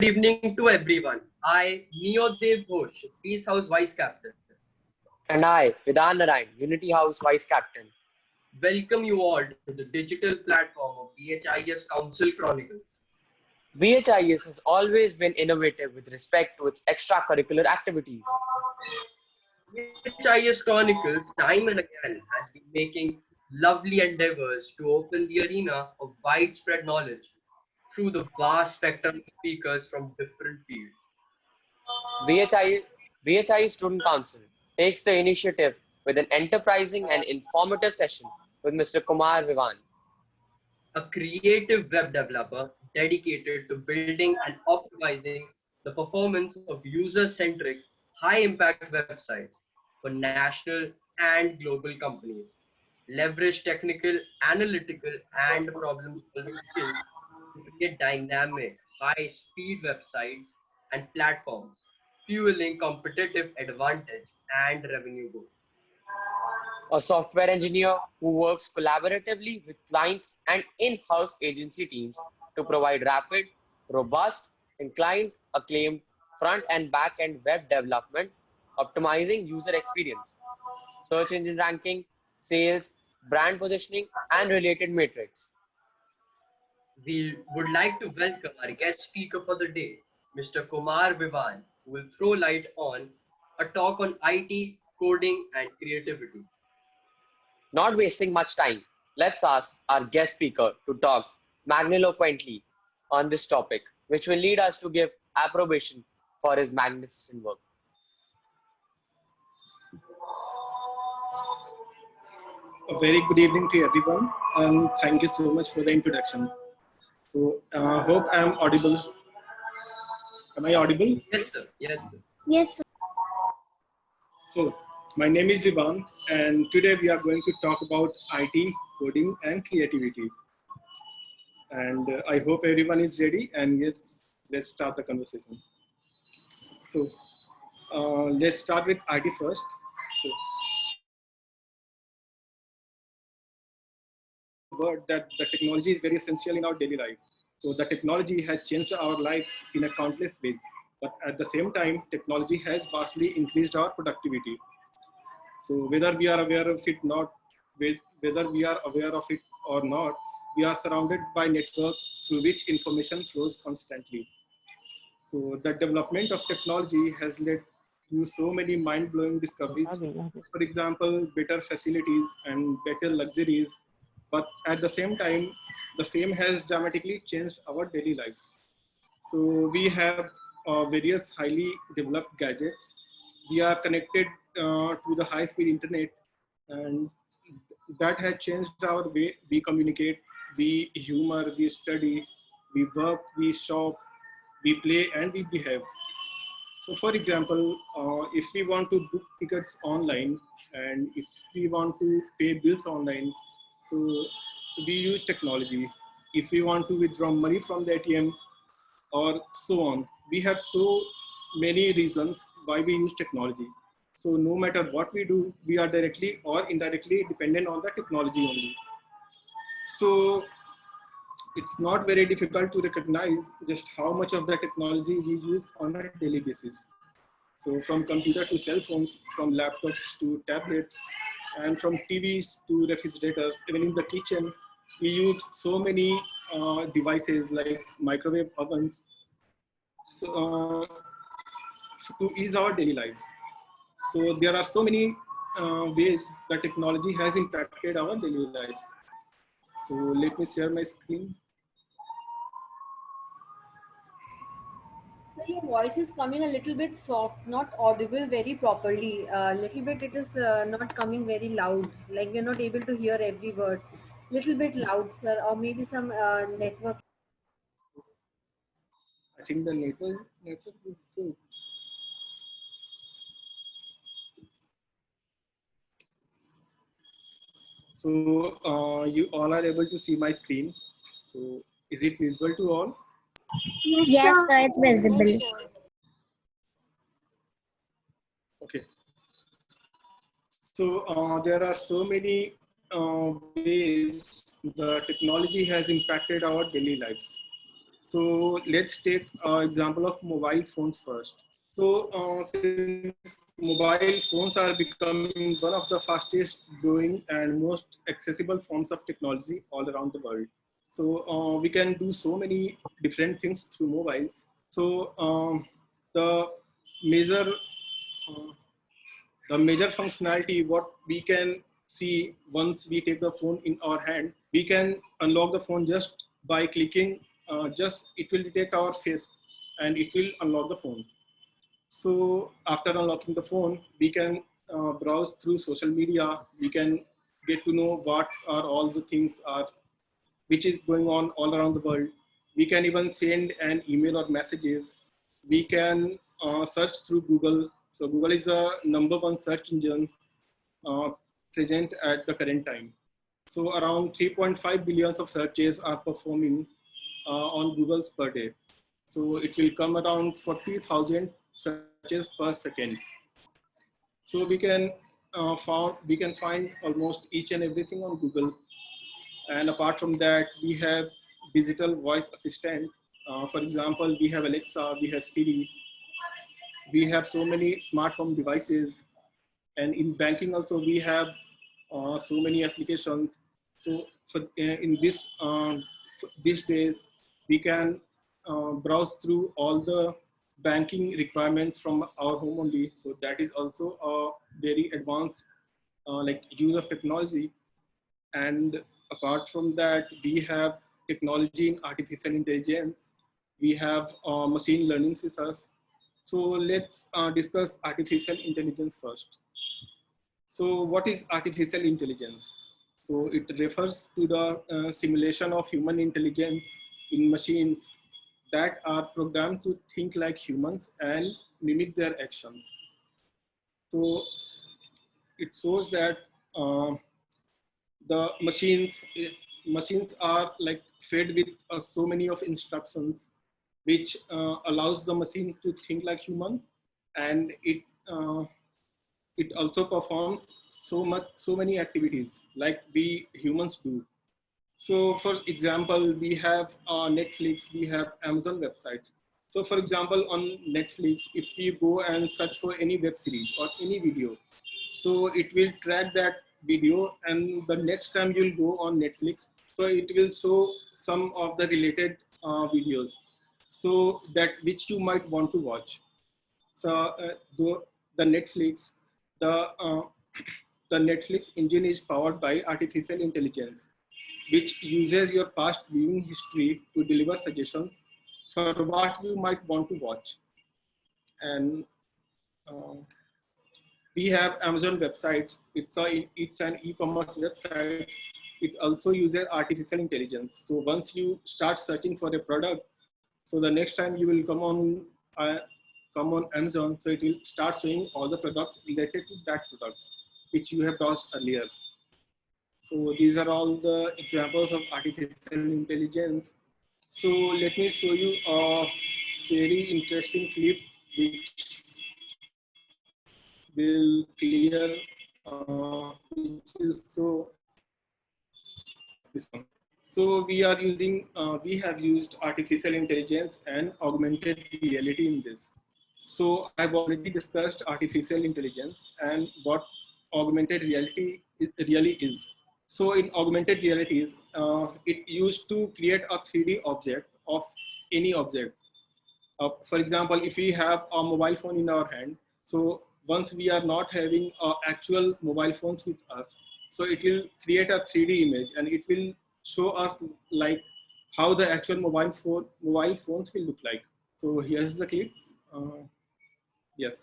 evening to everyone. I, Neodev Ghosh, Peace House Vice Captain, And I, Vivaan, Unity House Vice Captain. welcome you all to the digital platform of BHIS Council Chronicles. BHIS has always been innovative with respect to its extracurricular activities. BHIS Chronicles, time and again, has been making lovely endeavors to open the arena of widespread knowledge through the vast spectrum of speakers from different fields. BHI Student Council takes the initiative with an enterprising and informative session with Mr. Kumar Vivaan. A creative web developer dedicated to building and optimizing the performance of user-centric, high-impact websites for national and global companies. Leverage technical, analytical, and problem-solving skills to create dynamic, high-speed websites and platforms, fueling competitive advantage and revenue growth. A software engineer who works collaboratively with clients and in-house agency teams to provide rapid, robust, and client-acclaimed front and back-end web development, optimizing user experience, search engine ranking, sales, brand positioning, and related metrics. We would like to welcome our guest speaker for the day, Mr. Kumar Vivaan, who will throw light on a talk on IT, coding, and creativity. Not wasting much time, let's ask our guest speaker to talk magniloquently on this topic, which will lead us to give approbation for his magnificent work. A very good evening to everyone, and thank you so much for the introduction. So, hope I am audible. Am I audible? Yes, sir. Yes, sir. Yes, sir. So, my name is Vivaan, and today we are going to talk about IT, coding, and creativity. And I hope everyone is ready, and let's start the conversation. So, let's start with IT first. So, word that the technology is very essential in our daily life. So the technology has changed our lives in a countless ways. But at the same time, technology has vastly increased our productivity. So whether we are aware of it not, whether we are aware of it or not, we are surrounded by networks through which information flows constantly. So the development of technology has led to so many mind-blowing discoveries. For example, better facilities and better luxuries. But at the same time, the same has dramatically changed our daily lives. So we have various highly developed gadgets. We are connected to the high-speed internet, and that has changed our way we communicate, we humor, we study, we work, we shop, we play, and we behave. So for example, if we want to book tickets online and if we want to pay bills online, so we use technology. If we want to withdraw money from the ATM or so on, we have so many reasons why we use technology. So no matter what we do, we are directly or indirectly dependent on the technology only. So it's not very difficult to recognize just how much of the technology we use on a daily basis. So from computer to cell phones, from laptops to tablets, and from TVs to refrigerators, even in the kitchen, we use so many devices like microwave ovens to ease our daily lives. So there are so many ways that technology has impacted our daily lives. So let me share my screen. So your voice is coming a little bit soft, not audible very properly. A little bit it is not coming very loud, like we're not able to hear every word. Little bit loud, sir, or maybe some network. I think the network is good. So you all are able to see my screen. So is it visible to all? Yes, sir, it's visible. Okay. So there are so many ways the technology has impacted our daily lives. So let's take example of mobile phones first. So since mobile phones are becoming one of the fastest growing and most accessible forms of technology all around the world. So we can do so many different things through mobiles. So the major uh, the major functionality what we can see once we take the phone in our hand, we can unlock the phone just by clicking. Just it will detect our face and it will unlock the phone. So after unlocking the phone, we can browse through social media. We can get to know what are all the things are which is going on all around the world. We can even send an email or messages. We can search through Google. So Google is the number one search engine uh, present at the current time. So around 3.5 billions of searches are performing on Google's per day. So it will come around 40,000 searches per second. So we can find almost each and everything on Google. And apart from that, we have digital voice assistant. For example, we have Alexa, we have Siri, we have so many smart home devices. And in banking also, we have so many applications. So in these days, we can browse through all the banking requirements from our home only. So that is also a very advanced like use of technology. And apart from that, we have technology in artificial intelligence. We have machine learning with us. So let's discuss artificial intelligence first. So what is artificial intelligence? So it refers to the simulation of human intelligence in machines that are programmed to think like humans and mimic their actions. So it shows that uh, the machines are like fed with so many of instructions which allows the machine to think like human, and it also performs so many activities like we humans do. So for example, we have Netflix, we have Amazon websites. So for example, on Netflix, if we go and search for any web series or any video, so it will track that video, and the next time you'll go on Netflix, so it will show some of the related videos, so that which you might want to watch. So the Netflix, the uh, the Netflix engine is powered by artificial intelligence, which uses your past viewing history to deliver suggestions for what you might want to watch. And uh, we have Amazon websites. It's an e-commerce website. It also uses artificial intelligence. So once you start searching for a product, so the next time you will come on Amazon, so it will start showing all the products related to that products which you have browsed earlier. So these are all the examples of artificial intelligence. So let me show you a very interesting clip which will clear, which will show this one. So we have used artificial intelligence and augmented reality in this. So I have already discussed artificial intelligence and what augmented reality really is. So in augmented realities, it used to create a 3D object of any object. For example, if we have a mobile phone in our hand, so once we are not having actual mobile phones with us, so it will create a 3D image and it will show us like how the actual mobile phones will look like. So here's the clip. Uh, yes.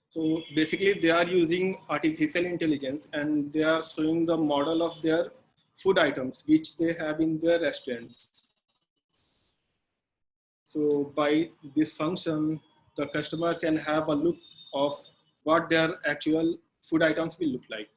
So basically they are using artificial intelligence and they are showing the model of their food items which they have in their restaurants. So by this function, the customer can have a look of what their actual food items will look like.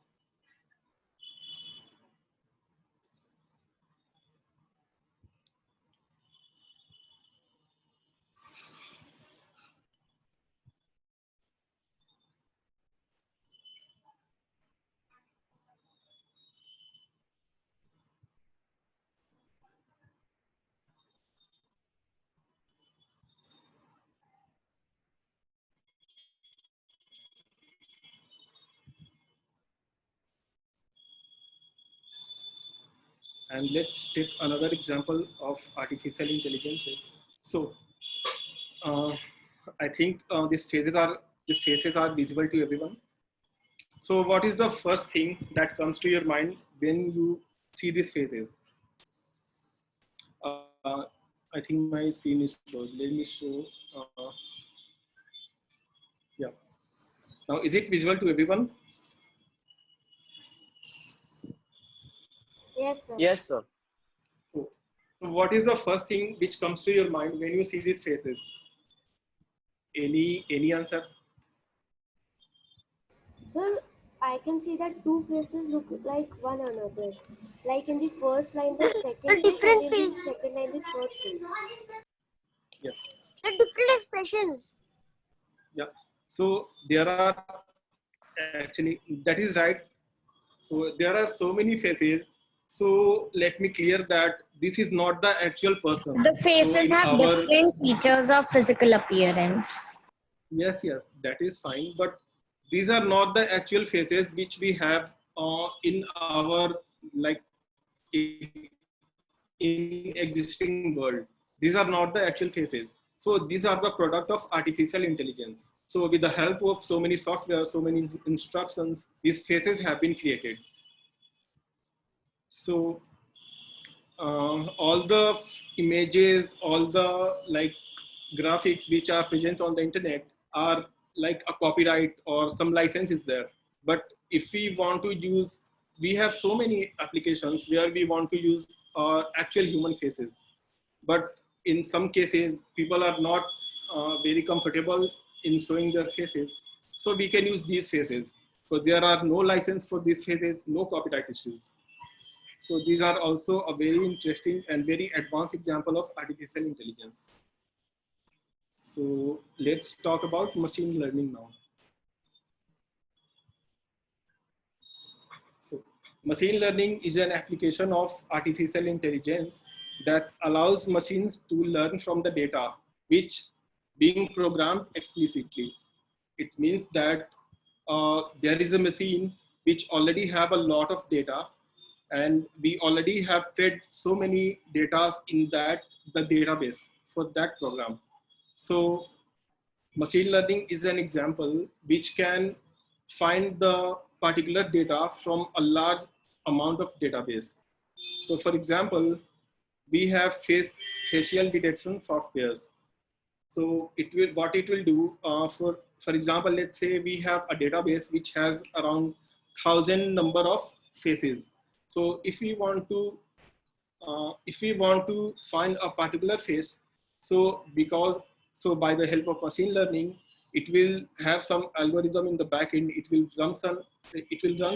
And let's take another example of artificial intelligence. So I think these faces are visible to everyone. So what is the first thing that comes to your mind when you see these faces? I think my screen is closed. Let me show. Yeah. Now, is it visible to everyone? Yes, sir. Yes, sir. So, so what is the first thing which comes to your mind when you see these faces? Any answer? So I can see that two faces look like one another. Like in the first line, the second face, and different in the face. second line, the third face. Yes. The different expressions. Yeah. So there are actually, that is right. So there are so many faces. So let me clear that this is not the actual person. The So faces in have our, different features of physical appearance. yes, that is fine. But these are not the actual faces which we have in our like in existing world. These are not the actual faces. So these are the product of artificial intelligence. So with the help of so many software, so many instructions, these faces have been created. So all the images, all the like graphics which are present on the internet are like a copyright or some license is there. But if we want to use, we have so many applications where we want to use actual human faces. But in some cases, people are not very comfortable in showing their faces. So we can use these faces. So there are no license for these faces, no copyright issues. So these are also a very interesting and very advanced example of artificial intelligence. So let's talk about machine learning now. So machine learning is an application of artificial intelligence that allows machines to learn from the data which being programmed explicitly. It means that there is a machine which already have a lot of data, and we already have fed so many data in that the database for that program. So machine learning is an example which can find the particular data from a large amount of database. So for example, we have facial detection softwares. So what it will do for example, let's say we have a database which has around 1,000 number of faces. So if we want to find a particular face, so by the help of machine learning, it will have some algorithm in the back end. It will run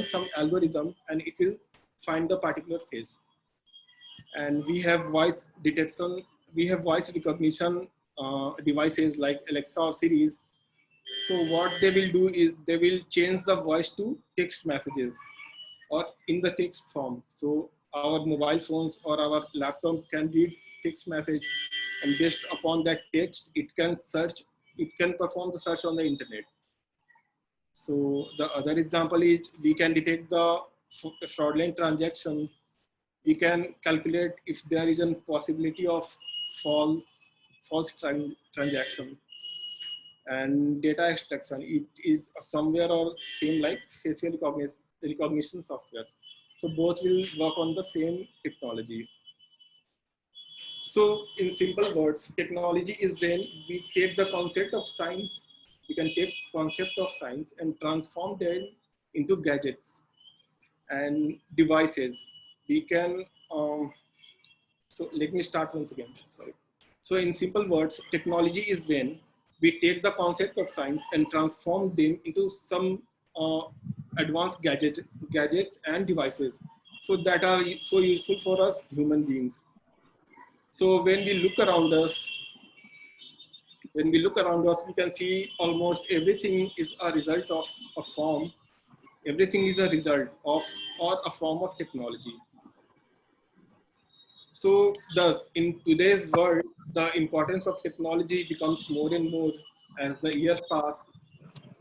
some algorithm and it will find the particular face. And we have voice detection, we have voice recognition devices like Alexa or Siri. So what they will do is they will change the voice to text messages or in the text form. So our mobile phones or our laptop can read text message, and based upon that text, it can perform the search on the internet. So the other example is we can detect the fraudulent transaction. We can calculate if there is a possibility of false transaction. And data extraction, it is somewhere or same like facial recognition software. So both will work on the same technology. So in simple words, technology is when we take the concept of science, we can take concept of science and transform them into gadgets and devices. We can, so let me start once again, sorry. So in simple words, technology is when we take the concept of science and transform them into some advanced gadgets and devices, so that are so useful for us human beings. So when we look around us, we can see almost everything is a result of a form. Everything is a result of or a form of technology. So thus, in today's world, the importance of technology becomes more and more as the years pass.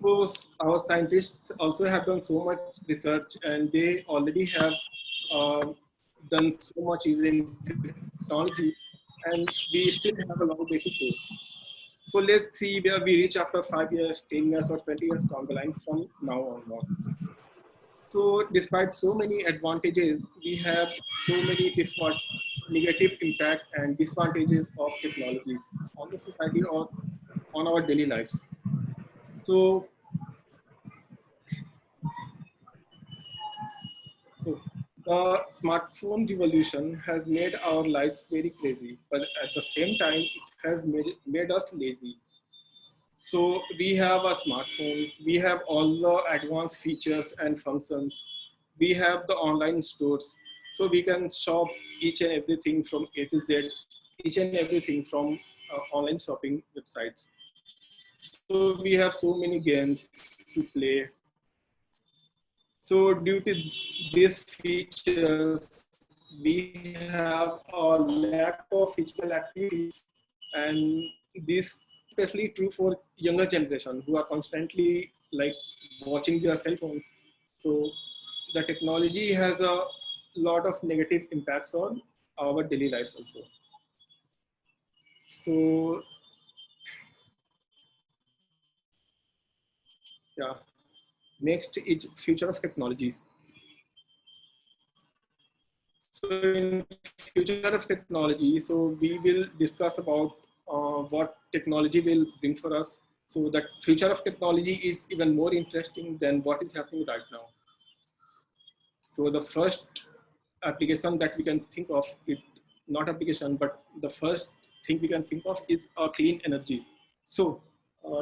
So our scientists also have done so much research, and they already have uh, done so much using technology, and we still have a long way to go. So let's see where we reach after 5 years, 10 years, or 20 years down the line from now onwards. So despite so many advantages, we have so many negative impact and disadvantages of technologies on the society or on our daily lives. So, so the smartphone revolution has made our lives very crazy, but at the same time, it has made us lazy. So we have a smartphone, we have all the advanced features and functions, we have the online stores, so we can shop each and everything from A to Z, each and everything from online shopping websites. So we have so many games to play. So due to these features, we have a lack of physical activities, and this especially true for younger generation who are constantly like watching their cell phones. So the technology has a lot of negative impacts on our daily lives also. So yeah, next is future of technology. So in future of technology, so we will discuss about what technology will bring for us. So the future of technology is even more interesting than what is happening right now. So the first application that we can think of, it not application, but the first thing we can think of is clean energy. So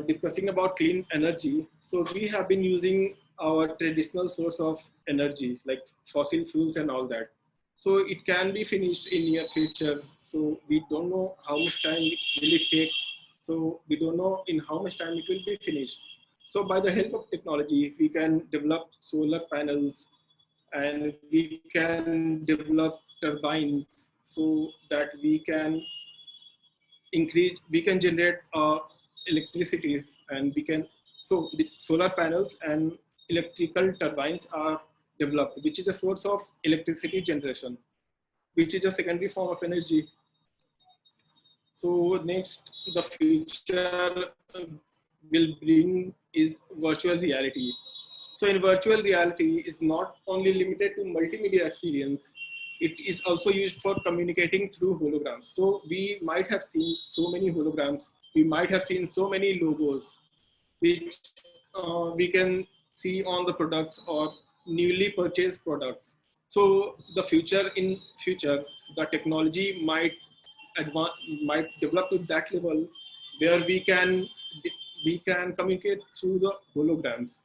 discussing about clean energy, so we have been using our traditional source of energy like fossil fuels and all that. So it can be finished in near future. So we don't know how much time will it take. So we don't know in how much time it will be finished. So by the help of technology, we can develop solar panels and we can develop turbines so that we can generate electricity, and we can, so the solar panels and electrical turbines are developed, which is a source of electricity generation, which is a secondary form of energy. So next, the future will bring is virtual reality. So in virtual reality is not only limited to multimedia experience, it is also used for communicating through holograms. So we might have seen so many holograms, we might have seen so many logos, which we can see on the products or newly purchased products. So the future, the technology might develop to that level where we can communicate through the holograms,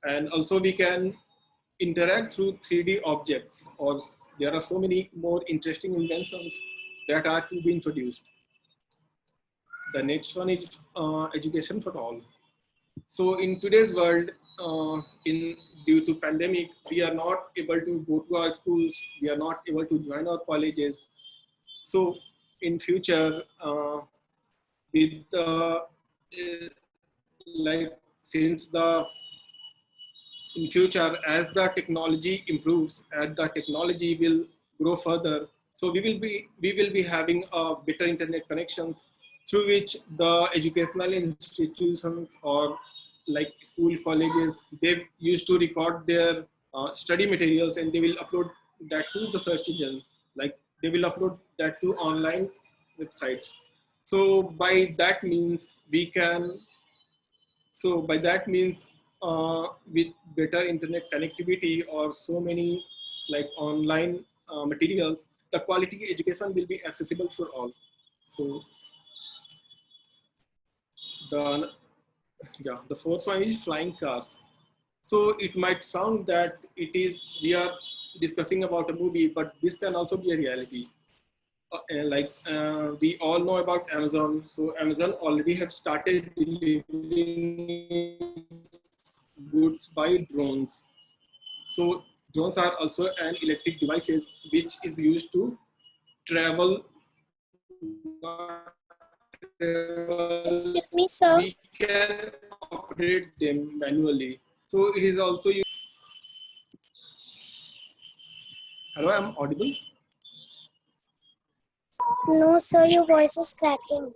and also we can interact through 3D objects, or there are so many more interesting inventions that are to be introduced. The next one is education for all. So in today's world, in due to pandemic, we are not able to go to our schools, we are not able to join our colleges. So in future, with like since the in future, as the technology improves, as the technology will grow further, so we will be having a better internet connections through which the educational institutions or like school colleges, they used to record their study materials, and they will upload that to the search engine, like they will upload that to online websites. So by that means we can so by that means with better internet connectivity or so many like online materials, the quality education will be accessible for all. So the the fourth one is flying cars. So it might sound that we are discussing about a movie, but this can also be a reality. We all know about Amazon. So Amazon already have started delivering goods by drones. So drones are also an electric devices which is used to travel. Excuse me, sir. We can operate them manually. So it is also used. Hello, I'm audible. No, sir, your voice is cracking.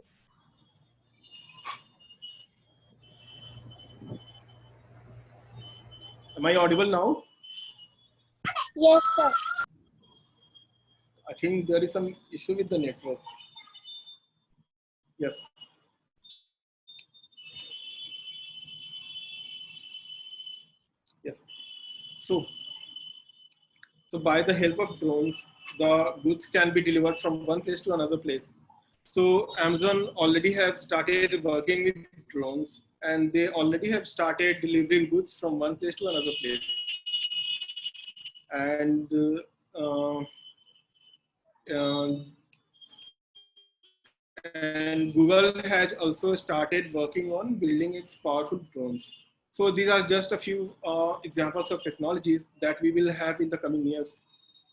Am I audible now? Yes, sir. I think there is some issue with the network. Yes. Yes. So, so by the help of drones, the goods can be delivered from one place to another place. So Amazon already have started working with drones, and they already have started delivering goods from one place to another place. And Google has also started working on building its powerful drones. So these are just a few examples of technologies that we will have in the coming years.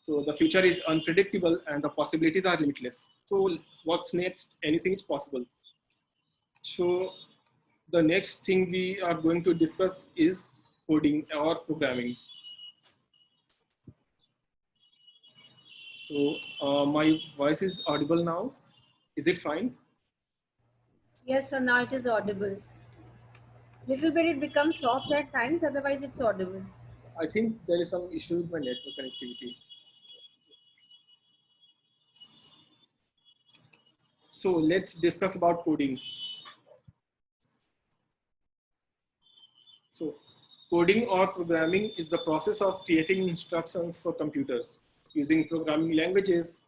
So the future is unpredictable and the possibilities are limitless. So what's next? Anything is possible. So the next thing we are going to discuss is coding or programming. So my voice is audible now. Is it fine? Yes, sir, now it is audible. Little bit it becomes soft at times, otherwise it's audible. I think there is some issue with my network connectivity. So let's discuss about coding. So coding or programming is the process of creating instructions for computers using programming languages,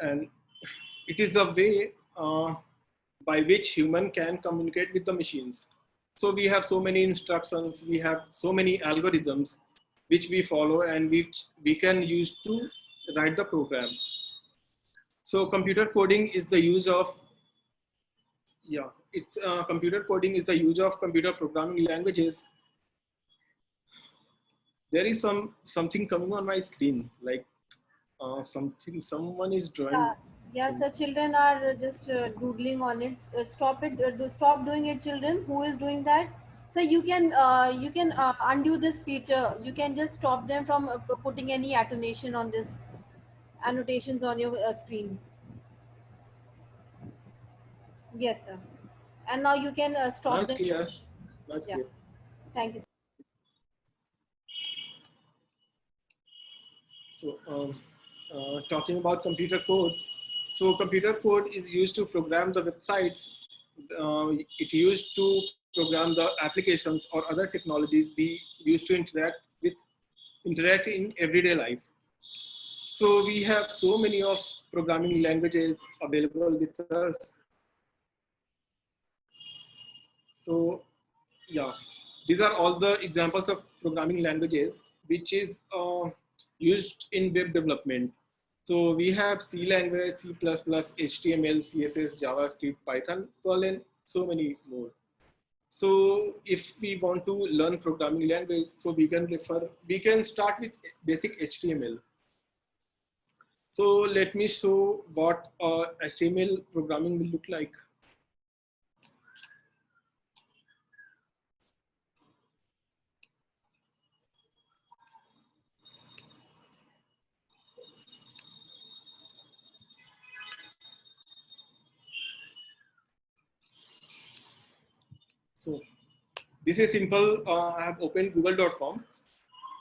and it is the way by which human can communicate with the machines. So we have so many instructions, we have so many algorithms which we follow and which we can use to write the programs. So computer coding is the use of computer coding is the use of computer programming languages. There is something coming on my screen, like someone is drawing. Yeah, sir, children are just doodling on it. Stop it, stop doing it, children. Who is doing that? So you can undo this feature. You can just stop them from putting any annotation on this annotations on your screen. Yes, sir. And now you can Now stop it's them. clear. Now it's Yeah. clear. Thank you. So talking about computer code. So computer code is used to program the websites. It used to program the applications or other technologies we use to interact in everyday life. So we have so many of programming languages available with us. So yeah, these are all the examples of programming languages which is used in web development. So we have C language, C++, HTML, CSS, JavaScript, Python, Perl, and so many more. So if we want to learn programming language, so we can start with basic HTML. So let me show what HTML programming will look like. So this is simple. I have opened google.com.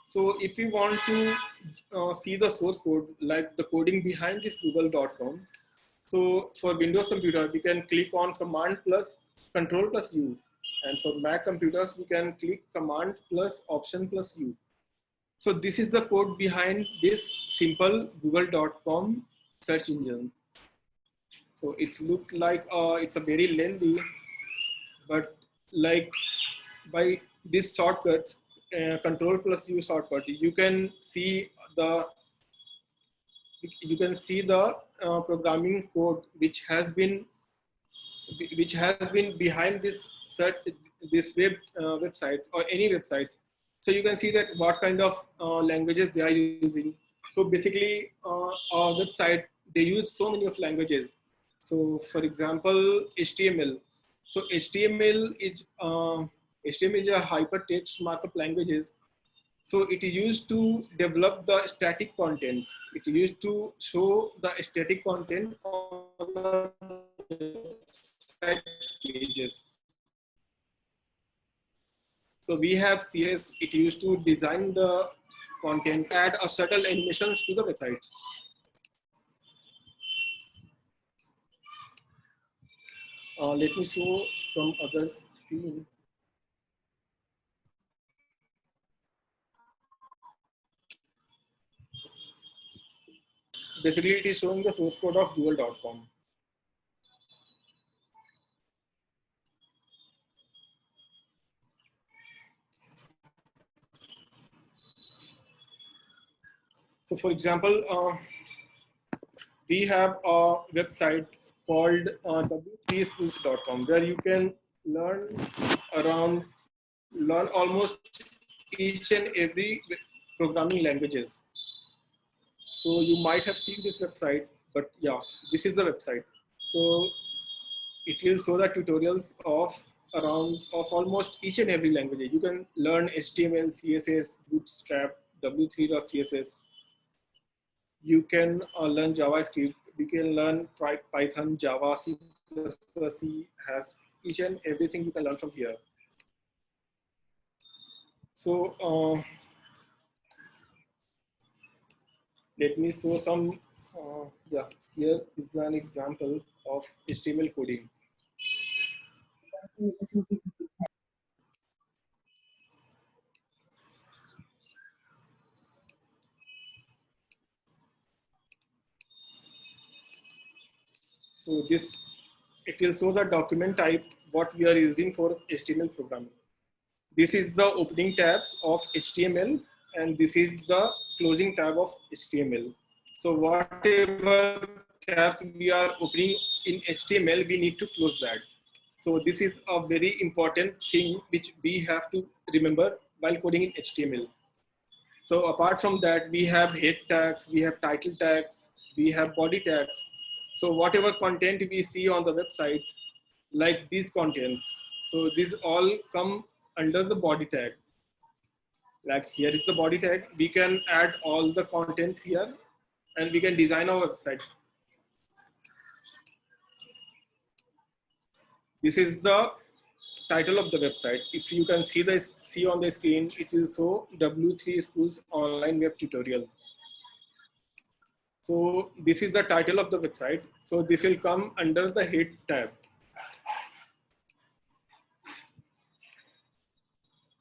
So if we want to see the source code, like the coding behind this google.com, so for Windows computer, we can click on Command plus Control plus U. And for Mac computers, we can click Command plus Option plus U. So this is the code behind this simple google.com search engine. So it's looked like it's a very lengthy, but like by this shortcuts, Control plus U shortcut, you can see the programming code which has been behind this websites or any websites. So you can see that what kind of languages they are using. So basically, our website, they use so many of languages. So for example, HTML. So HTML is a hypertext markup languages. So it used to develop the static content. It used to show the static content on the website pages. So we have CS, it used to design the content, add a subtle animations to the websites. Let me show some other screen. Basically, it is showing the source code of google.com. So for example, we have a website called w3schools.com where you can learn almost each and every programming languages. So you might have seen this website, but yeah, this is the website. So it will show the tutorials of almost each and every language. You can learn HTML, CSS, Bootstrap, W3.css. You can learn JavaScript. We can learn Python, Java, C++, C has each and everything you can learn from here. So let me show some. Yeah, here is an example of HTML coding. So this, it will show the document type, what we are using for HTML programming. This is the opening tabs of HTML, and this is the closing tab of HTML. So whatever tabs we are opening in HTML, we need to close that. So this is a very important thing which we have to remember while coding in HTML. So apart from that, we have head tags, we have title tags, we have body tags. So whatever content we see on the website, like these contents, so these all come under the body tag. Like here is the body tag. We can add all the contents here and we can design our website. This is the title of the website. If you can see on the screen, it will show W3 Schools Online Web Tutorials. So this is the title of the website. So this will come under the head tab.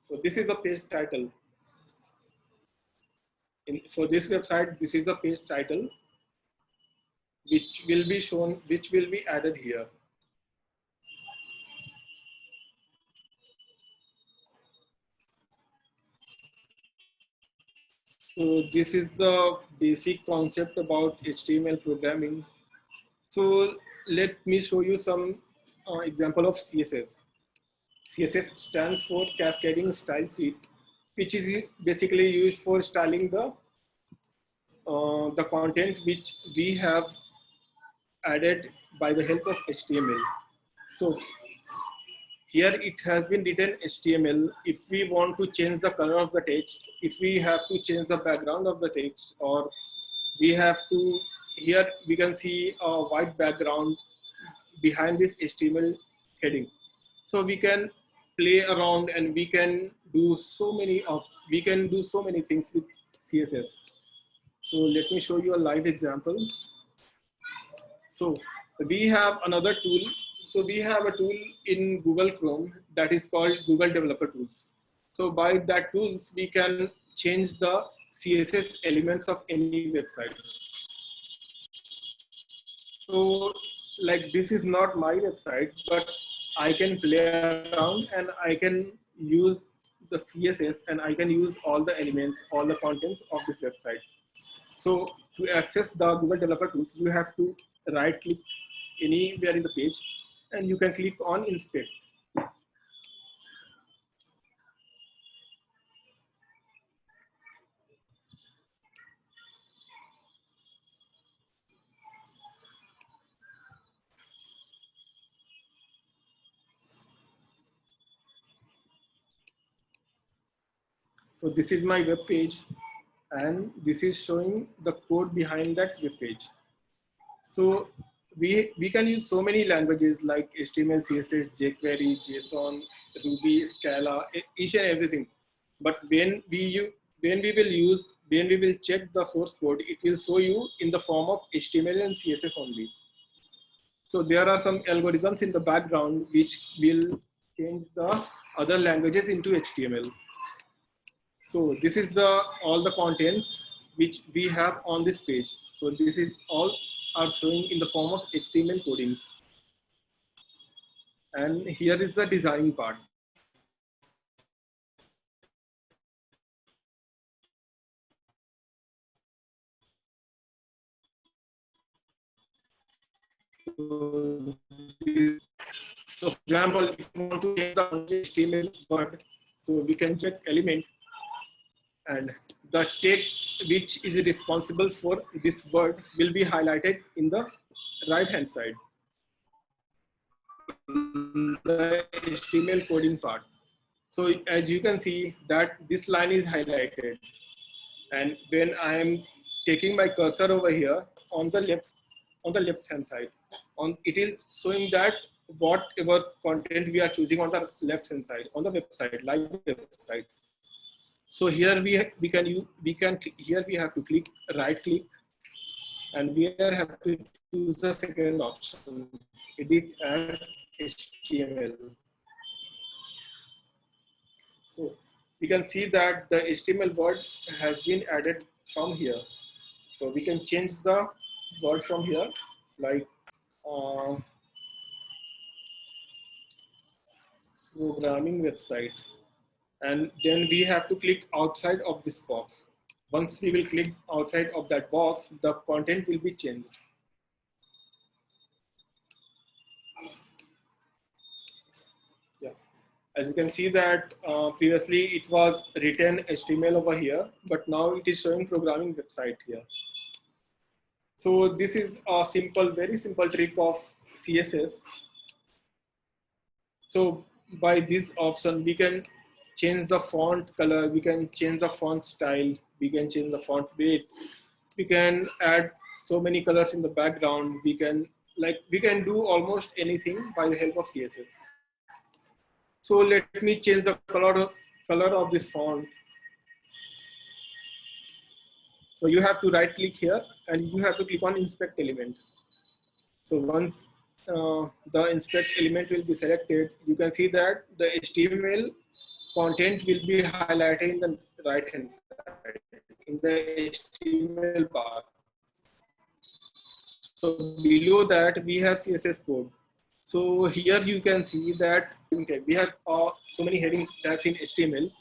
So this is the page title. For this website, this is the page title, which will be shown, which will be added here. So this is the basic concept about HTML programming. So let me show you some example of CSS. CSS stands for Cascading Style Sheet, which is basically used for styling the content which we have added by the help of HTML. So here it has been written HTML. If we want to change the color of the text, if we have to change the background of the text, or we have to, here we can see a white background behind this HTML heading. So we can play around and we can do so many things with CSS. So let me show you a live example. So we have another tool. So we have a tool in Google Chrome that is called Google Developer Tools. So by that tools, we can change the CSS elements of any website. So like this is not my website, but I can play around and I can use the CSS and I can use all the elements, all the contents of this website. So to access the Google Developer Tools, you have to right click anywhere in the page and you can click on inspect. So this is my web page, and this is showing the code behind that web page. So we can use so many languages like HTML, CSS, jQuery, JSON, Ruby, Scala, each and everything. But when we will check the source code, it will show you in the form of HTML and CSS only. So there are some algorithms in the background which will change the other languages into HTML. So this is all the contents which we have on this page. So this is all are showing in the form of HTML codings. And here is the designing part. So for example, if you want to change the HTML word, so we can check element, and the text which is responsible for this word will be highlighted in the right hand side in the HTML coding part. So as you can see that this line is highlighted, and when I am taking my cursor over here on the left hand side, it is showing that whatever content we are choosing on the left hand side on the website, live website. So here here we have to click right click, and we have to choose the second option, edit as HTML. So we can see that the HTML word has been added from here. So we can change the word from here, like programming website. And then we have to click outside of this box. Once we will click outside of that box, the content will be changed. Yeah. As you can see that previously it was written HTML over here, but now it is showing programming website here. So this is a very simple trick of CSS. So by this option, we can change the font color, we can change the font style, we can change the font weight, we can add so many colors in the background, we can do almost anything by the help of CSS. So let me change the color of this font. So you have to right click here and you have to click on inspect element. So once the inspect element will be selected, you can see that the HTML content will be highlighted in the right hand side in the HTML bar. So below that we have CSS code. So here you can see that we have so many headings that's in HTML.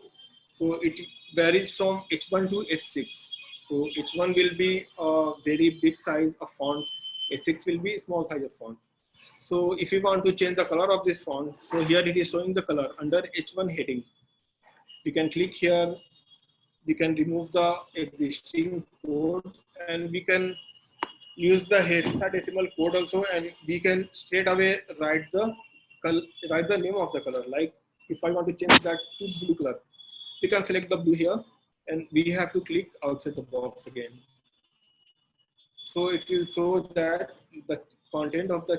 So it varies from H1 to H6. So H1 will be a very big size of font. H6 will be a small size of font. So if you want to change the color of this font, so here it is showing the color under H1 heading. We can click here, we can remove the existing code, and we can use the hexadecimal code also, and we can straight away write the name of the color. Like if I want to change that to blue color, we can select the blue here, and we have to click outside the box again. So it will show that the content of the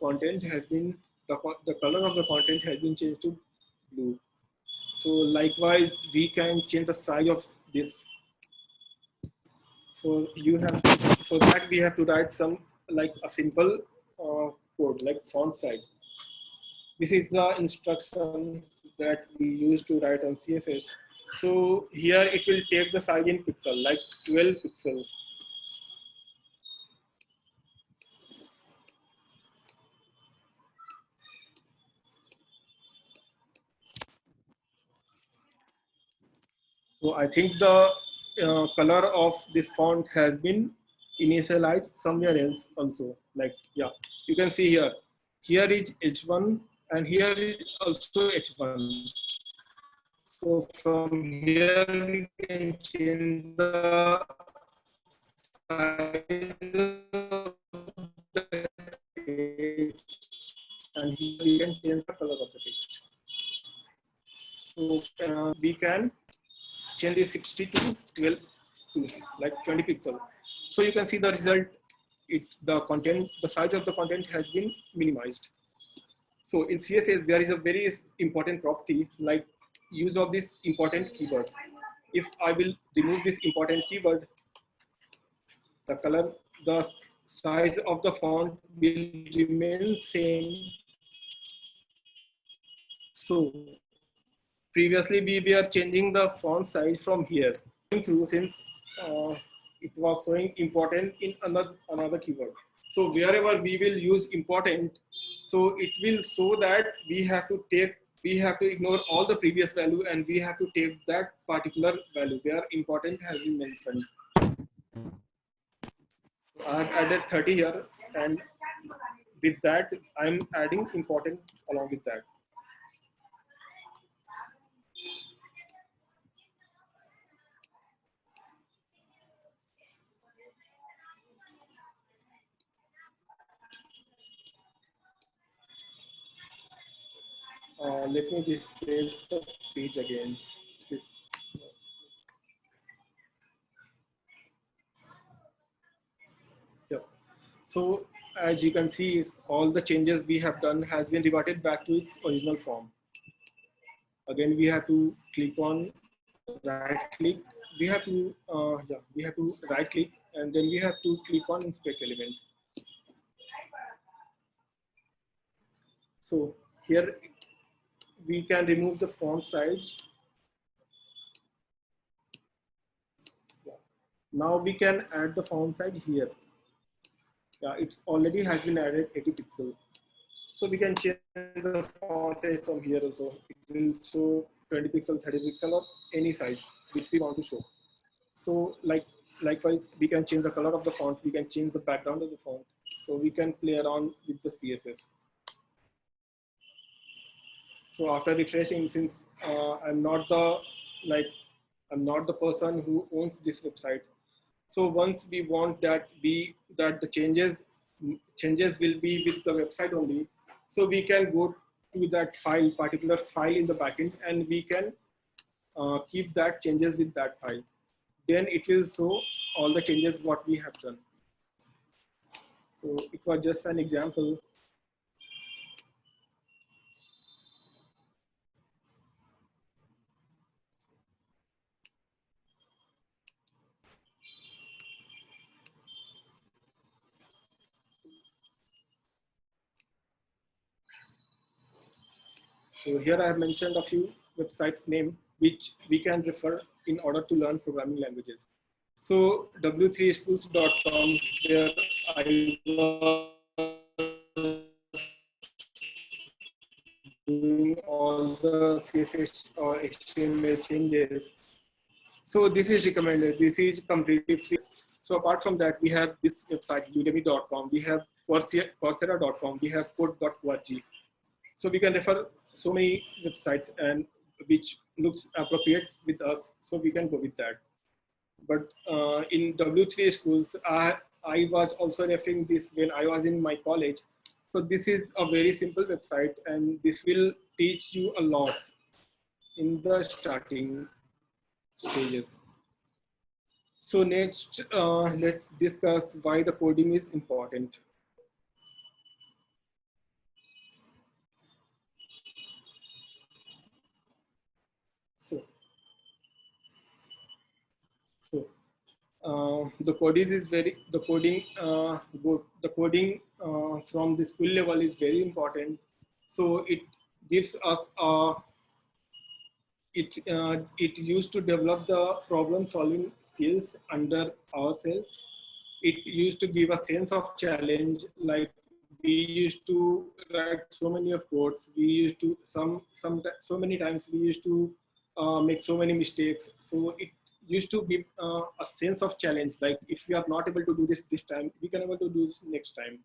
content has been the color of the content has been changed to blue. So likewise, we can change the size of this. So for that we have to write some like a simple code like font size. This is the instruction that we use to write on CSS. So here it will take the size in pixel, like 12 pixel. So I think the color of this font has been initialized somewhere else also. Like, yeah, you can see here. Here is H1 and here is also H1. So from here we can change the size of the text, and here we can change the color of the text. So we can change this 60 to 12 to like 20 pixel. So you can see the result. The size of the content has been minimized. So in CSS, there is a very important property like use of this important keyword. If I will remove this important keyword, the color, the size of the font will remain same. So previously we were changing the font size from here. Through since it was showing important in another keyword. So wherever we will use important, so it will show that we have to ignore all the previous value and we have to take that particular value where important has been mentioned. I have added 30 here, and with that I'm adding important along with that. Let me refresh the page again. Yeah. So as you can see, all the changes we have done has been reverted back to its original form. Again, we have to click on right click. We have to right click and then we have to click on inspect element. So here we can remove the font size. Now we can add the font size here. Yeah, it already has been added 80 pixel. So we can change the font size from here also. It will show 20 pixel, 30 pixel or any size which we want to show. So likewise, we can change the color of the font. We can change the background of the font. So we can play around with the CSS. So after refreshing, since I'm not the person who owns this website. So once we want that the changes will be with the website only. So we can go to that particular file in the backend, and we can keep that changes with that file. Then it will show all the changes what we have done. So it was just an example. So here I have mentioned a few websites name which we can refer in order to learn programming languages. So w3schools.com, where I was doing all the CSS or HTML changes. So this is recommended. This is completely free. So apart from that, we have this website udemy.com. We have coursera.com. We have code.org. So we can refer so many websites and which looks appropriate with us. So we can go with that. But in W3 schools, I was also referring this when I was in my college. So this is a very simple website, and this will teach you a lot in the starting stages. So next, let's discuss why the coding is important. The coding from the school level is very important. So it gives us it used to develop the problem solving skills under ourselves. It used to give a sense of challenge. Like we used to write so many of codes. We used to so many times we used to make so many mistakes. So it used to give a sense of challenge. Like if we are not able to do this time, we can able to do this next time.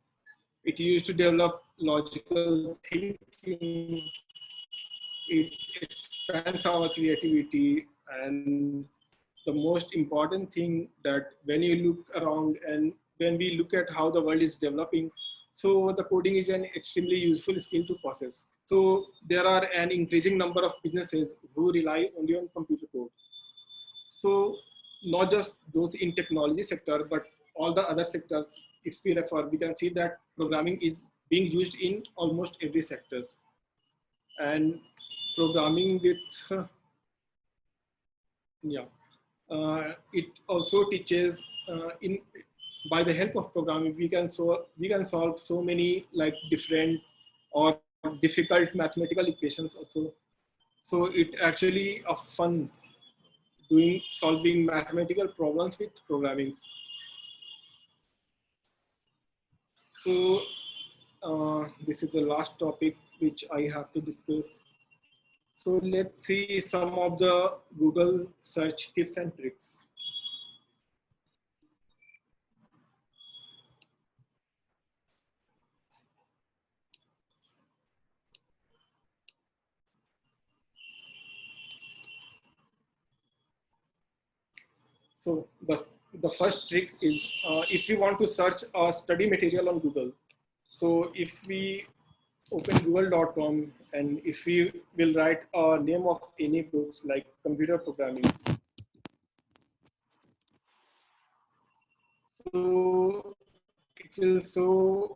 It used to develop logical thinking. It expands our creativity, and the most important thing that when you look around and when we look at how the world is developing, so the coding is an extremely useful skill to possess. So there are an increasing number of businesses who rely only on computer code. So not just those in technology sector, but all the other sectors, if we refer, we can see that programming is being used in almost every sectors. And programming with, yeah, it also teaches in by the help of programming, we can solve so many like different or difficult mathematical equations also. So it actually a fun doing solving mathematical problems with programming. So this is the last topic which I have to discuss. So let's see some of the Google search tips and tricks. So the first tricks is if you want to search a study material on Google. So if we open google.com and if we will write a name of any books like computer programming. So it will show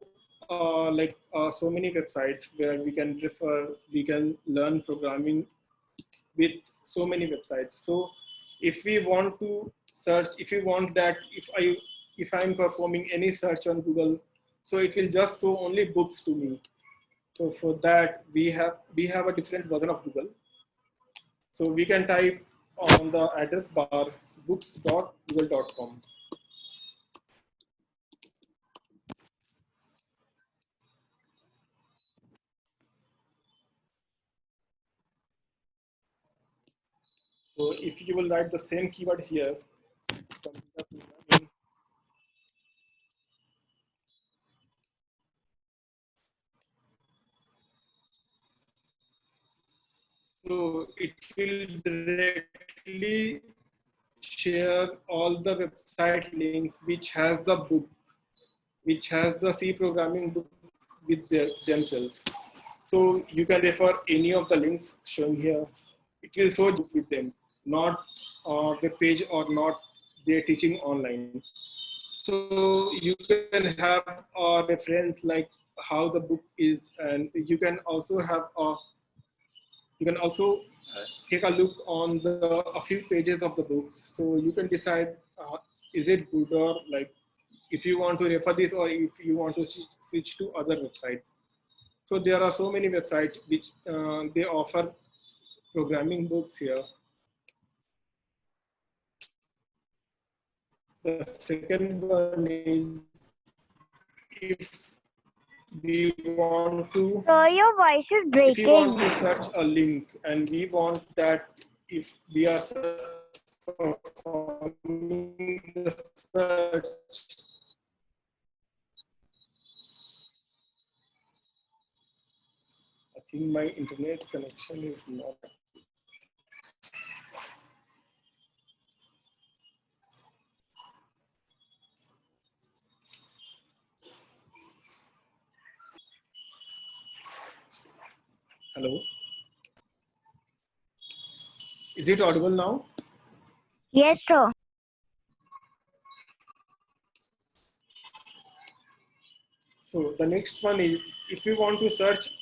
so many websites where we can refer, we can learn programming with so many websites. So if we want to search, if you want that, if I'm performing any search on Google, so it will just show only books to me. So for that we have a different version of Google. So we can type on the address bar books.google.com. So if you will write the same keyword here, so it will directly share all the website links which has the book, which has the C programming book with themselves. So you can refer any of the links shown here. It will show book with them, not web page or not their teaching online. So you can have a reference like how the book is, and you can also have a take a look on a few pages of the book. So you can decide is it good, or like if you want to refer this or if you want to switch to other websites. So there are so many websites which they offer programming books here. The second one is if we want to, So your voice is if you want breaking. to search a link and we want that if we are performing the search, I think my internet connection is not. Hello. Is it audible now? Yes, sir. So the next one is if you want to search,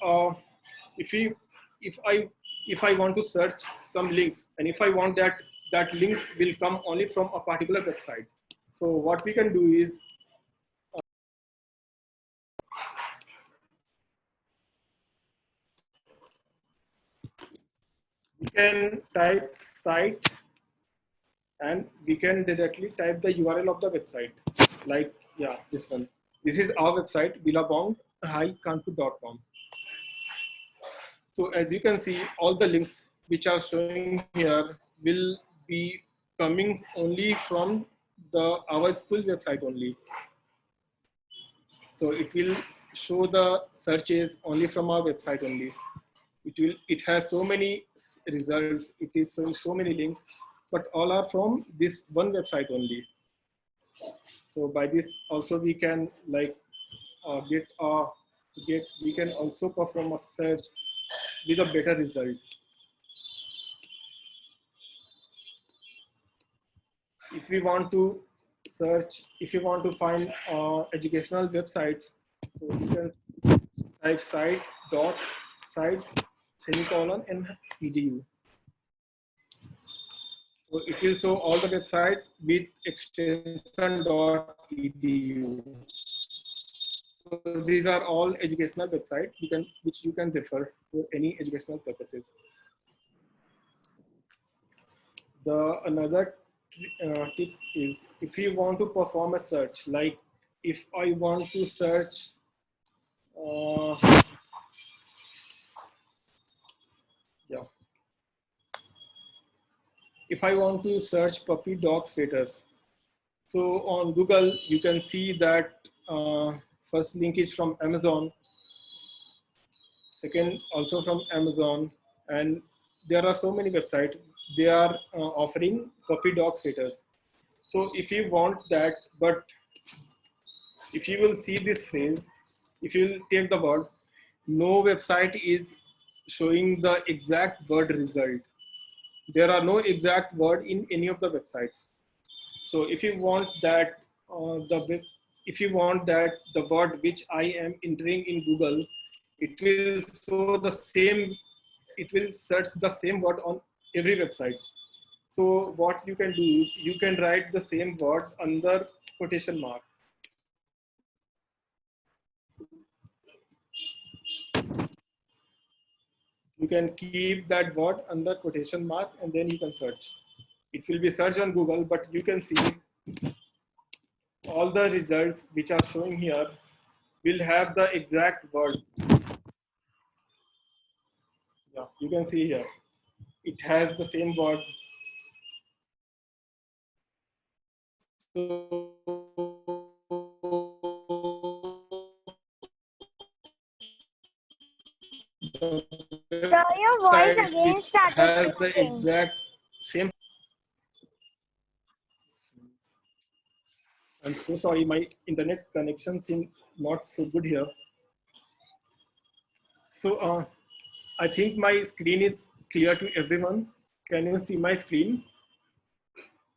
if you, if I want to search some links, and if I want that link will come only from a particular website. So what we can do is we can type site and we can directly type the URL of the website. Like, yeah, this one. This is our website, billabong-kanpur.com. So as you can see, all the links which are showing here will be coming only from our school website only. So it will show the searches only from our website only. It has so many results. It is showing so many links, but all are from this one website only. So by this also we can like we can also perform a search with a better result. if we want to search, if you want to find educational websites, so you can type site semicolon and edu. So it will show all the website with extension.edu. So these are all educational websites which you can refer for any educational purposes. The another tip is if you want to perform a search, like if I want to search if I want to search puppy dog feeders, so on Google you can see that first link is from Amazon, second also from Amazon, and there are so many websites they are offering puppy dog feeders. So if you want that, but if you will see this phrase, if you will take the word, no website is showing the exact word result. There are no exact word in any of the websites. So if you want that, if you want that the word which I am entering in Google, it will show the same, it will search the same word on every website. So what you can do is you can write the same word under quotation mark. You can keep that word under quotation mark and then you can search. It will be searched on Google, but you can see all the results which are showing here will have the exact word. Yeah, you can see here. It has the same word. So Sir, your voice again which started has the cracking. exact same. I'm so sorry, my internet connection seems not so good here. So I think my screen is clear to everyone. Can you see my screen?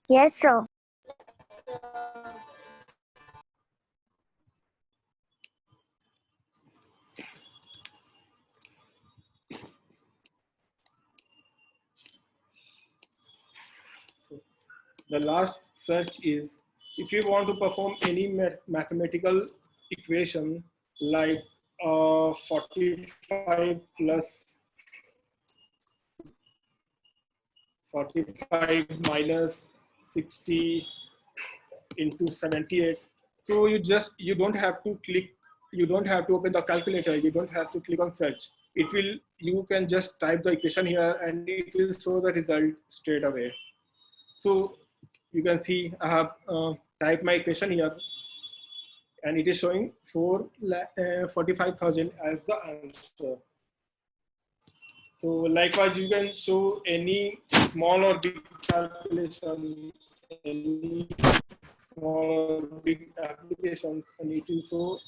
Yes, sir. So the last search is if you want to perform any mathematical equation like 45 plus 45 minus 60 into 78. So you don't have to click, you don't have to open the calculator, you don't have to click on search. It will, you can just type the equation here and it will show the result straight away. So you can see I have typed my equation here and it is showing 45,000 as the answer. So likewise, you can show any small or big calculation, any small or big application, and it will show.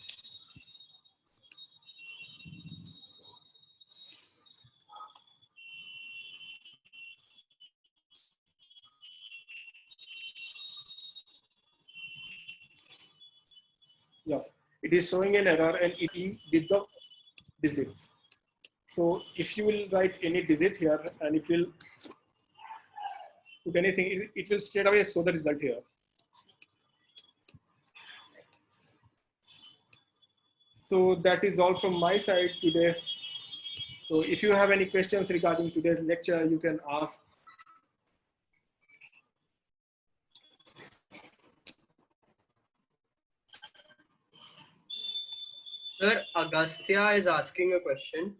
Yeah, it is showing an error and it is with the digits. So if you will write any digit here and if you will put anything, it will straight away show the result here. So that is all from my side today. So if you have any questions regarding today's lecture, you can ask. Sir, Agastya is asking a question.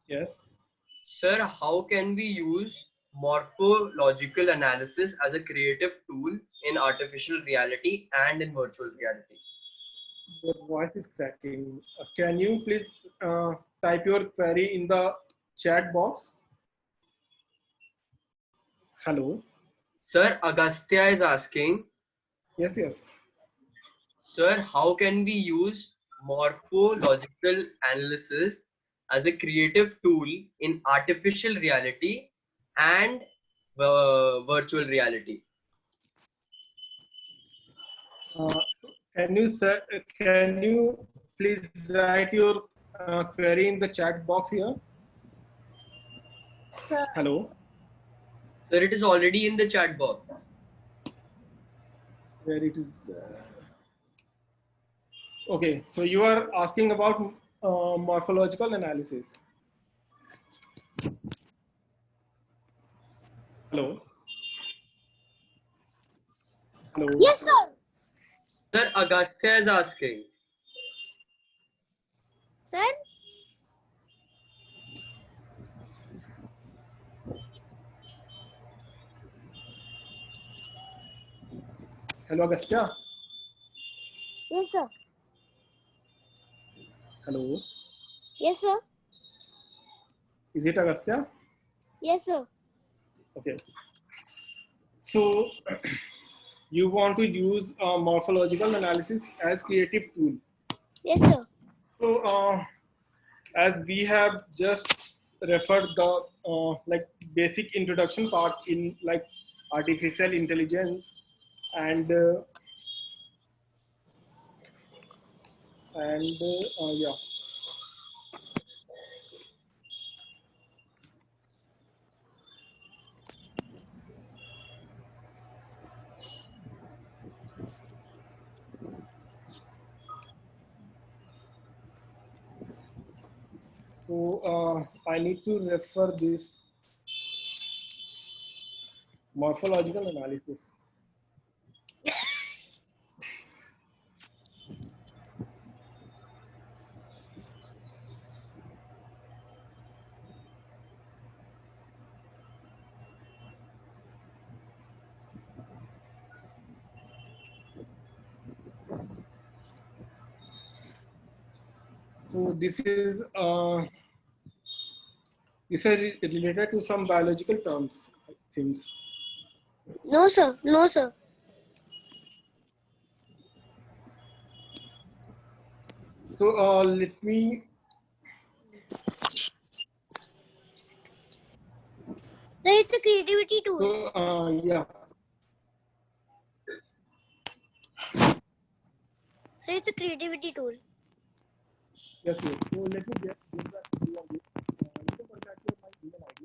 Yes. Sir, how can we use morphological analysis as a creative tool in artificial reality and in virtual reality? Your voice is cracking. Can you please type your query in the chat box? Hello. Sir, Agastya is asking, Yes, yes. sir, how can we use morphological analysis as a creative tool in artificial reality and virtual reality? Can you please write your query in the chat box here? Sir, Hello. Sir, it is already in the chat box. Where it is there. Okay, so you are asking about morphological analysis. Hello. Hello. Yes, sir. Sir, Agastya is asking. Sir? Hello, Agastya. Yes, sir. Hello. Yes, sir. Is it Agastya? Yes, sir. Okay. So you want to use morphological analysis as creative tool. Yes, sir. So as we have just referred the like basic introduction part in like artificial intelligence and yeah. So I need to refer this morphological analysis. So this is related to some biological terms, things. No, sir. No, sir. So let me. Sir, it's a creativity tool. So yeah. Sir, it's a creativity tool. Yes, yes. So let me get back to you on this. You can contact me on my email ID.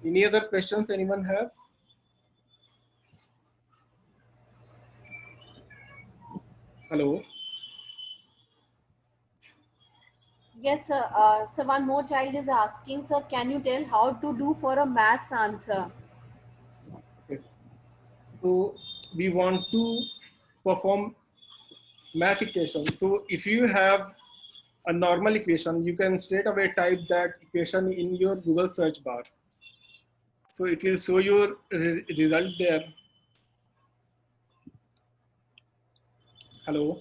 Any other questions anyone have? Hello. yes, sir. So one more child is asking, sir, can you tell how to do for a maths answer? Okay. So we want to perform math equation. So if you have a normal equation, you can straight away type that equation in your Google search bar. So it will show your result there. Hello.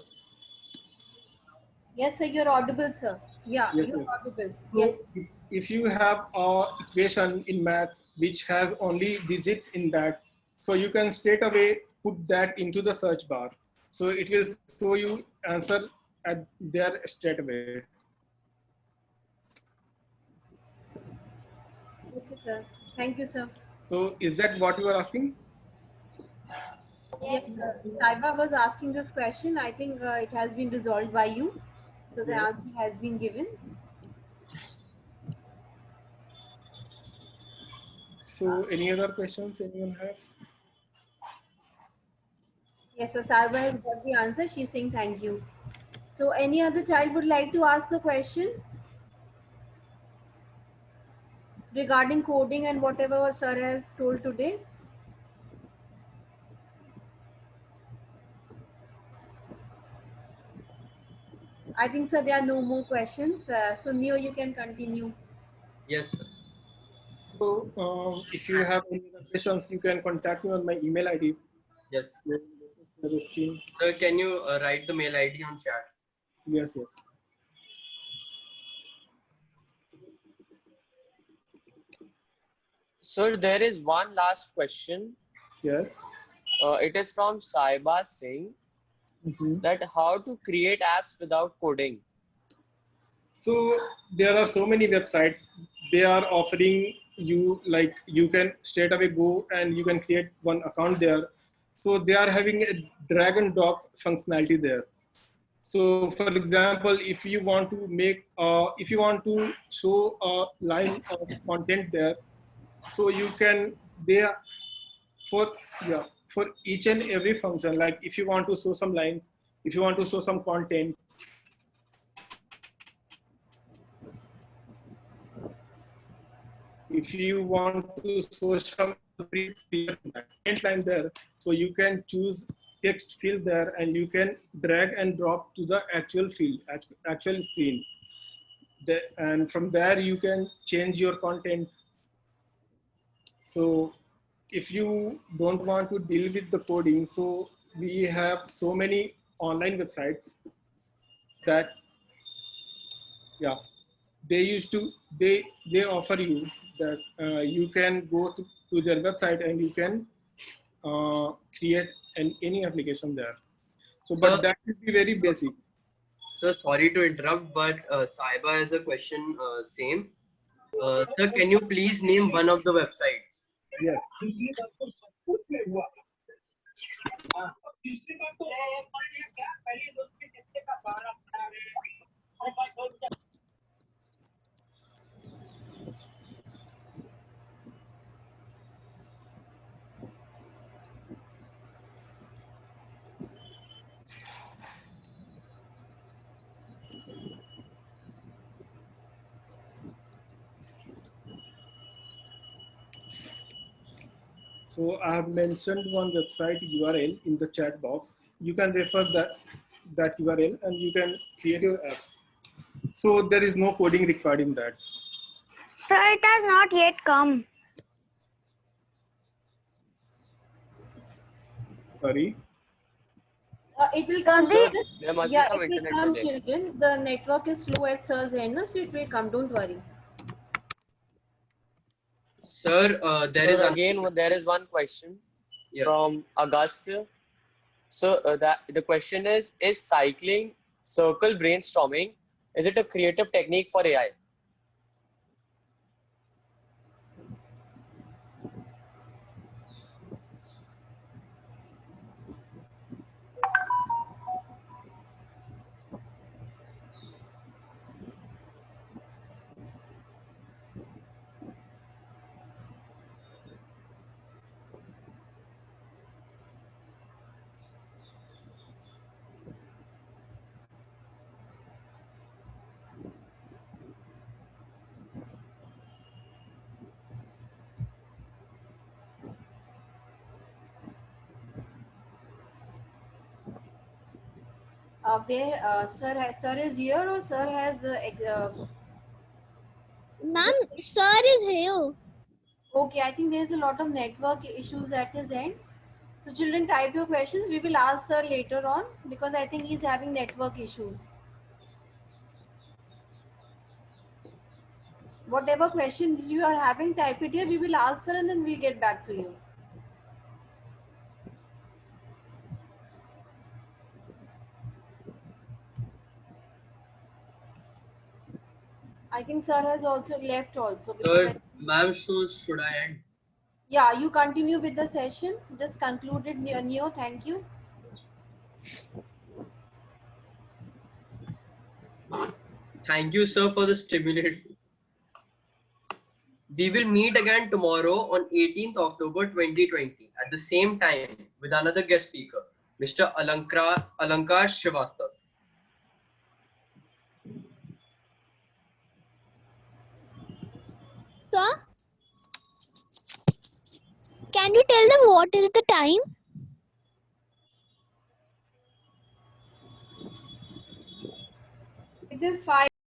Yes, sir, you're audible, sir. Yeah, Yes, you're yes. audible. So Yes. if you have a equation in maths which has only digits in that, so you can straight away put that into the search bar. So it will show you answer at there straight away. Okay, sir. Thank you, sir. So is that what you are asking? Yes, sir. Saiba was asking this question. I think it has been resolved by you. So the Yeah. answer has been given. So any other questions anyone have? Yes, sir. Saiba has got the answer. She's saying thank you. So any other child would like to ask a question regarding coding and whatever sir has told today? I think, sir, there are no more questions. So Neo, you can continue. Yes, sir. So if you have any other questions, you can contact me on my email ID. Yes. Yes, Sir, can you write the mail ID on chat? yes. Sir, there is one last question. Yes. It is from Saiba Singh Mhm. that how to create apps without coding. So there are so many websites. They are offering you can straight away go and you can create one account there. So they are having a drag and drop functionality there. So for example, if you want to show a line of content there, so you can there for for each and every function, like if you want to show some lines, if you want to show some content, if you want to show some content line there, so you can choose text field there and you can drag and drop to the actual field, actual screen. And from there you can change your content. So if you don't want to deal with the coding, so we have so many online websites that they used to they offer you that you can go to their website and you can create any application there. So but that will be very basic. Sir, sorry to interrupt, but Saiba has a question. Same. Sir, can you please name one of the websites? Yes. So I have mentioned one website URL in the chat box. You can refer that URL and you can create your apps. So there is no coding required in that. Sir, it has not yet come. Sorry. It will come. So there must be Yeah, some it will internet come, delay. children. The network is slow at sir's end, so it will come. Don't worry. Sir, there is There is one question Yeah. from Agastya. So that the question is cycling circle brainstorming, is it a creative technique for AI? Where sir is here or sir has Ma'am, sir is here. okay, I think there's a lot of network issues at his end. So children, type your questions. We will ask sir later on because I think he's having network issues. Whatever questions you are having, type it here. We will ask sir and then we'll get back to you. I think sir has also left also. Sir, ma'am, so should I end? Yeah, you continue with the session. Just concluded, Neo. Thank you. Thank you, sir, for the stimulating. We will meet again tomorrow on 18th October 2020 at the same time with another guest speaker, Mr. Alankar Srivastav. Sir, can you tell them what is the time? It is 5.